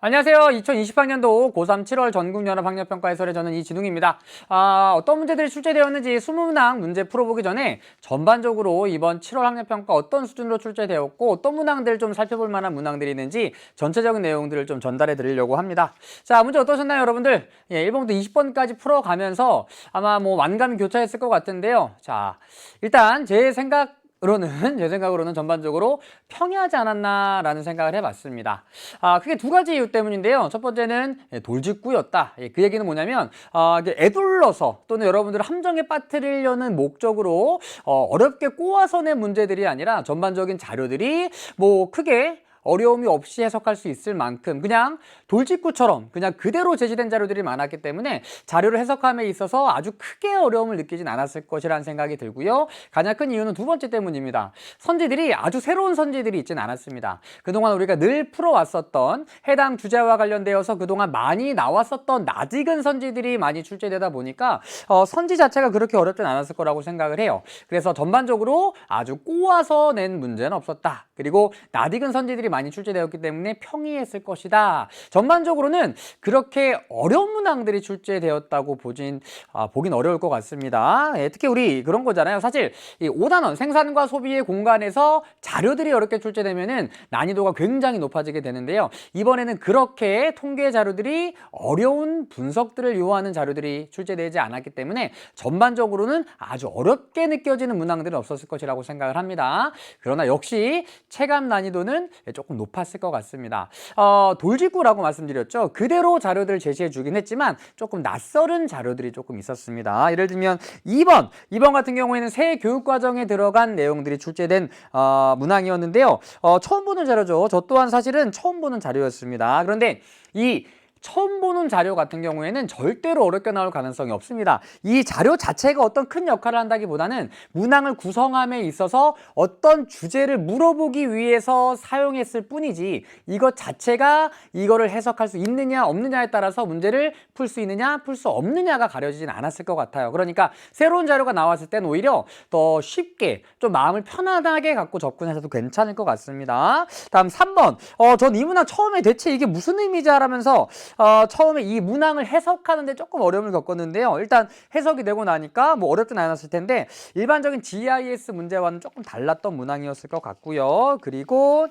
안녕하세요. 2020학년도 고3 7월 전국연합학력평가 해설의 저는 이진웅입니다. 어떤 문제들이 출제되었는지 20문항 문제 풀어보기 전에 전반적으로 이번 7월 학력평가 어떤 수준으로 출제되었고 어떤 문항들 좀 살펴볼 만한 문항들이 있는지 전체적인 내용들을 좀 전달해 드리려고 합니다. 자, 문제 어떠셨나요, 여러분들? 1번부터 20번까지 풀어가면서 아마 뭐 완감이 교차했을 것 같은데요. 자, 일단 제 생각으로는 전반적으로 평이하지 않았나라는 생각을 해봤습니다. 크게 두 가지 이유 때문인데요. 첫 번째는 돌직구였다. 그 얘기는 뭐냐면 애둘러서 또는 여러분들을 함정에 빠뜨리려는 목적으로 어렵게 꼬아서 낸 문제들이 아니라 전반적인 자료들이 뭐 크게 어려움이 없이 해석할 수 있을 만큼 그냥 돌직구처럼 그냥 그대로 제시된 자료들이 많았기 때문에 자료를 해석함에 있어서 아주 크게 어려움을 느끼진 않았을 것이라는 생각이 들고요. 가장 큰 이유는 두 번째 때문입니다. 선지들이 아주 새로운 선지들이 있진 않았습니다. 그동안 우리가 늘 풀어왔었던 해당 주제와 관련되어서 그동안 많이 나왔었던 낯익은 선지들이 많이 출제되다 보니까 선지 자체가 그렇게 어렵진 않았을 거라고 생각을 해요. 그래서 전반적으로 아주 꼬아서 낸 문제는 없었다. 그리고 낯익은 선지들이 많이 출제되었기 때문에 평이했을 것이다. 전반적으로는 그렇게 어려운 문항들이 출제되었다고 보긴 어려울 것 같습니다. 특히 우리 그런 거잖아요. 사실 이 5단원 생산과 소비의 공간에서 자료들이 어렵게 출제되면은 난이도가 굉장히 높아지게 되는데요. 이번에는 그렇게 통계 자료들이 어려운 분석들을 요하는 자료들이 출제되지 않았기 때문에 전반적으로는 아주 어렵게 느껴지는 문항들은 없었을 것이라고 생각을 합니다. 그러나 역시 체감 난이도는 조금 높았을 것 같습니다. 돌직구라고 말씀드렸죠. 그대로 자료들 제시해 주긴 했지만 조금 낯설은 자료들이 조금 있었습니다. 예를 들면 2번 같은 경우에는 새 교육과정에 들어간 내용들이 출제된 문항이었는데요. 처음 보는 자료죠. 저 또한 사실은 처음 보는 자료였습니다. 그런데 이 처음 보는 자료 같은 경우에는 절대로 어렵게 나올 가능성이 없습니다. 이 자료 자체가 어떤 큰 역할을 한다기보다는 문항을 구성함에 있어서 어떤 주제를 물어보기 위해서 사용했을 뿐이지 이것 자체가 이거를 해석할 수 있느냐 없느냐에 따라서 문제를 풀 수 있느냐 풀 수 없느냐가 가려지진 않았을 것 같아요. 그러니까 새로운 자료가 나왔을 땐 오히려 더 쉽게 좀 마음을 편안하게 갖고 접근해서도 괜찮을 것 같습니다. 다음 3번 전 이 문항 처음에 대체 이게 무슨 의미지 하면서 처음에 이 문항을 해석하는데 조금 어려움을 겪었는데요. 일단 해석이 되고 나니까 뭐 어렵진 않았을 텐데 일반적인 GIS 문제와는 조금 달랐던 문항이었을 것 같고요. 그리고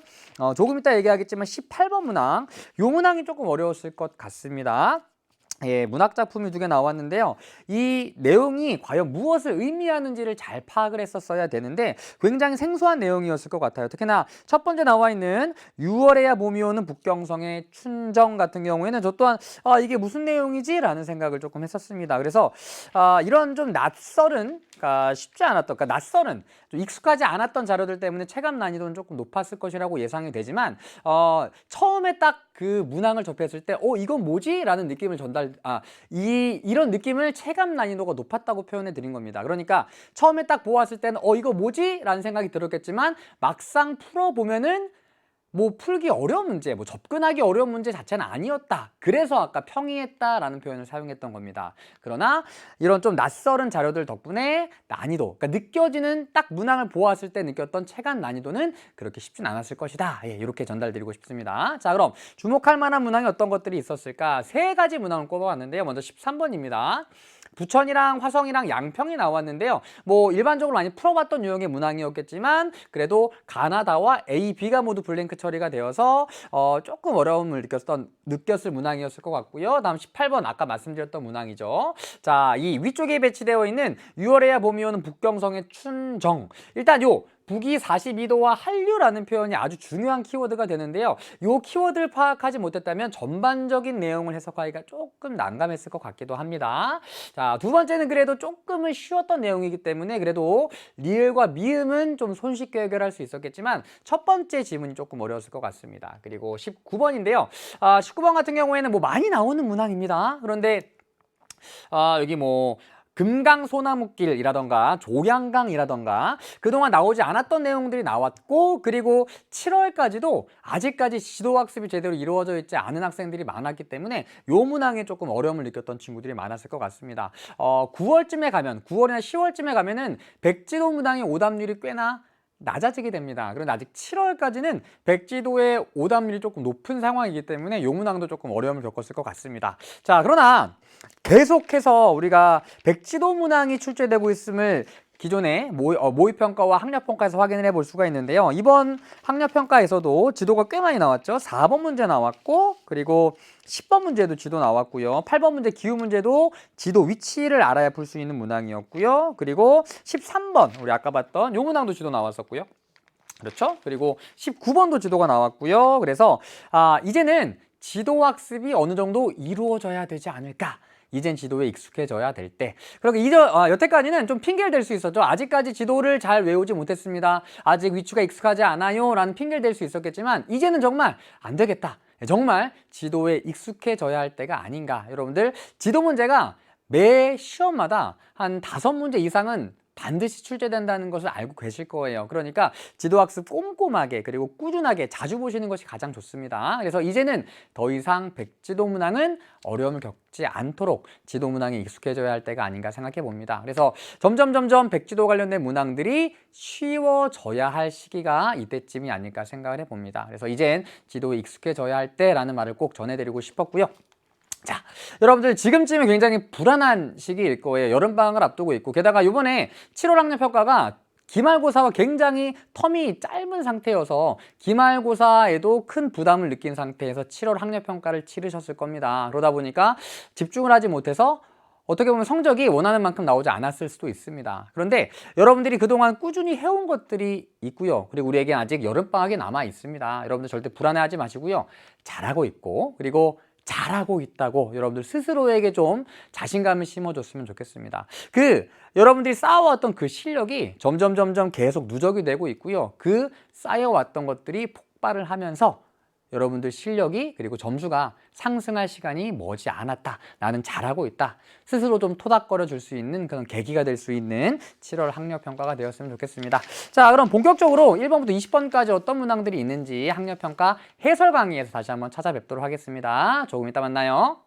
조금 이따 얘기하겠지만 18번 문항, 이 문항이 조금 어려웠을 것 같습니다. 문학 작품이 두 개 나왔는데요. 이 내용이 과연 무엇을 의미하는지를 잘 파악을 했었어야 되는데 굉장히 생소한 내용이었을 것 같아요. 특히나 첫 번째 나와 있는 6월에야 봄이 오는 북경성의 춘정 같은 경우에는 저 또한 이게 무슨 내용이지? 라는 생각을 조금 했었습니다. 그래서 이런 좀 낯설은 쉽지 않았던, 낯설은 좀 익숙하지 않았던 자료들 때문에 체감 난이도는 조금 높았을 것이라고 예상이 되지만 처음에 딱 그 문항을 접했을 때 이건 뭐지? 라는 느낌을 이런 느낌을 체감 난이도가 높았다고 표현해 드린 겁니다. 그러니까 처음에 딱 보았을 때는 이거 뭐지? 라는 생각이 들었겠지만 막상 풀어보면은 뭐 풀기 어려운 문제, 뭐 접근하기 어려운 문제 자체는 아니었다. 그래서 아까 평이했다라는 표현을 사용했던 겁니다. 그러나 이런 좀 낯설은 자료들 덕분에 난이도, 그러니까 느껴지는 딱 문항을 보았을 때 느꼈던 체감 난이도는 그렇게 쉽진 않았을 것이다. 이렇게 전달드리고 싶습니다. 자, 그럼 주목할 만한 문항이 어떤 것들이 있었을까? 세 가지 문항을 꼽아봤는데요. 먼저 13번입니다. 부천이랑 화성이랑 양평이 나왔는데요. 뭐 일반적으로 많이 풀어봤던 유형의 문항이었겠지만 그래도 가나다와 A, B가 모두 블랭크 처리가 되어서 조금 어려움을 느꼈을 문항이었을 것 같고요. 다음 18번 아까 말씀드렸던 문항이죠. 자, 이 위쪽에 배치되어 있는 6월에야 봄이 오는 북경성의 춘정. 일단 북위 42도와 한류라는 표현이 아주 중요한 키워드가 되는데요. 이 키워드를 파악하지 못했다면 전반적인 내용을 해석하기가 조금 난감했을 것 같기도 합니다. 자, 두 번째는 그래도 조금은 쉬웠던 내용이기 때문에 그래도 리을과 미음은 좀 손쉽게 해결할 수 있었겠지만 첫 번째 지문이 조금 어려웠을 것 같습니다. 그리고 19번인데요. 19번 같은 경우에는 뭐 많이 나오는 문항입니다. 그런데 여기 뭐 금강소나무길이라던가 조양강이라던가 그동안 나오지 않았던 내용들이 나왔고, 그리고 7월까지도 아직까지 지도학습이 제대로 이루어져 있지 않은 학생들이 많았기 때문에 요 문항에 조금 어려움을 느꼈던 친구들이 많았을 것 같습니다. 9월쯤에 가면, 9월이나 10월쯤에 가면은 백지도 문항의 오답률이 꽤나 낮아지게 됩니다. 그런데 아직 7월까지는 백지도의 오답률이 조금 높은 상황이기 때문에 요 문항도 조금 어려움을 겪었을 것 같습니다. 자, 그러나 계속해서 우리가 백지도 문항이 출제되고 있음을 기존의 모의평가와 학력평가에서 확인을 해볼 수가 있는데요. 이번 학력평가에서도 지도가 꽤 많이 나왔죠. 4번 문제 나왔고, 그리고 10번 문제도 지도 나왔고요. 8번 문제 기후 문제도 지도 위치를 알아야 풀 수 있는 문항이었고요. 그리고 13번 우리 아까 봤던 요 문항도 지도 나왔었고요. 그렇죠? 그리고 19번도 지도가 나왔고요. 그래서 이제는 지도 학습이 어느 정도 이루어져야 되지 않을까? 이젠 지도에 익숙해져야 될 때. 그렇게 여태까지는 좀 핑계를 댈 수 있었죠. 아직까지 지도를 잘 외우지 못했습니다. 아직 위치가 익숙하지 않아요. 라는 핑계를 댈 수 있었겠지만 이제는 정말 안 되겠다. 정말 지도에 익숙해져야 할 때가 아닌가. 여러분들 지도 문제가 매 시험마다 한 5문제 이상은 반드시 출제된다는 것을 알고 계실 거예요. 그러니까 지도학습 꼼꼼하게 그리고 꾸준하게 자주 보시는 것이 가장 좋습니다. 그래서 이제는 더 이상 백지도 문항은 어려움을 겪지 않도록 지도 문항에 익숙해져야 할 때가 아닌가 생각해 봅니다. 그래서 점점 백지도 관련된 문항들이 쉬워져야 할 시기가 이때쯤이 아닐까 생각을 해봅니다. 그래서 이젠 지도에 익숙해져야 할 때라는 말을 꼭 전해드리고 싶었고요. 자, 여러분들 지금쯤은 굉장히 불안한 시기일 거예요. 여름방학을 앞두고 있고, 게다가 이번에 7월 학력평가가 기말고사와 굉장히 텀이 짧은 상태여서 기말고사에도 큰 부담을 느낀 상태에서 7월 학력평가를 치르셨을 겁니다. 그러다 보니까 집중을 하지 못해서 어떻게 보면 성적이 원하는 만큼 나오지 않았을 수도 있습니다. 그런데 여러분들이 그동안 꾸준히 해온 것들이 있고요. 그리고 우리에게 아직 여름방학이 남아 있습니다. 여러분들 절대 불안해하지 마시고요. 잘하고 있고, 그리고 잘하고 있다고 여러분들 스스로에게 좀 자신감을 심어줬으면 좋겠습니다. 여러분들이 쌓아왔던 그 실력이 점점 계속 누적이 되고 있고요. 그 쌓여왔던 것들이 폭발을 하면서 여러분들 실력이 그리고 점수가 상승할 시간이 머지 않았다. 나는 잘하고 있다. 스스로 좀 토닥거려 줄 수 있는 그런 계기가 될 수 있는 7월 학력평가가 되었으면 좋겠습니다. 자, 그럼 본격적으로 1번부터 20번까지 어떤 문항들이 있는지 학력평가 해설 강의에서 다시 한번 찾아뵙도록 하겠습니다. 조금 이따 만나요.